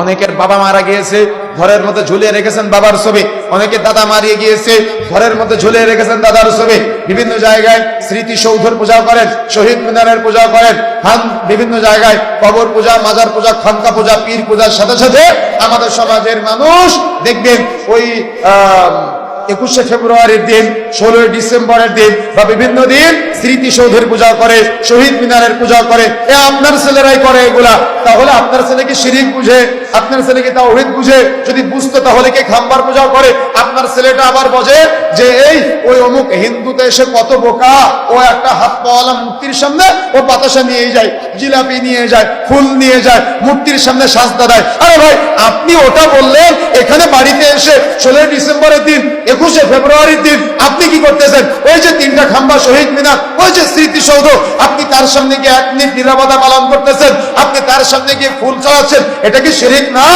অনেকের বাবা মারা গিয়েছে, ঘরের মধ্যে ঝুলিয়ে রেখেছেন বাবার ছবি। অনেকের দাদা মারিয়ে গিয়েছে, ঘরের মধ্যে ঝুলিয়ে রেখেছেন দাদার ছবি। বিভিন্ন জায়গায় স্মৃতিসৌধের পূজা করেন, শহীদ মিনারের পূজা করেন, বিভিন্ন জায়গায় কবর পূজা, মাজার পূজা, খানকা পূজা, পীর পূজার সাথে সাথে আমাদের সমাজের মানুষ দেখবেন ওই 21শে ফেব্রুয়ারির দিন, 16ই ডিসেম্বরের দিন বা বিভিন্ন দিন স্মৃতিসৌধের পূজা করে, শহীদ মিনারের পূজা করে। আপনার ছেলেরাই করে এগুলা। তাহলে আপনার ছেলে কি শিরিক বুঝে? আপনার ছেলে কি তাওহীদ বুঝে? যদি বুঝতো তাহলে কি খাম্বার পূজা করে? আপনার ছেলেটা আবার বোঝে যে এই ওই অমুক হিন্দুতে এসে কত বোকা, ও একটা হাত পাওয়ালা মূর্তির সামনে ও বাতাসা নিয়ে যায়, জিলাপি নিয়ে যায়, ফুল নিয়ে যায়, মূর্তির সামনে সাজদা দেয়। আরে ভাই, আপনি ওটা বললেন, এখানে বাড়িতে এসে 16ই ডিসেম্বরের দিন, 21শে ফেব্রুয়ারির দিন আপনি কি করতেছেন? ওই যে 3টা খাম্বা, শহীদ মিনার, ওই যে স্মৃতিসৌধ, আপনি তার সামনে গিয়ে 1 মিনিট নীরবতা পালন করতেছেন, আপনি তার সামনে গিয়ে ফুল চড়াচ্ছেন। এটা কি শিরিক না?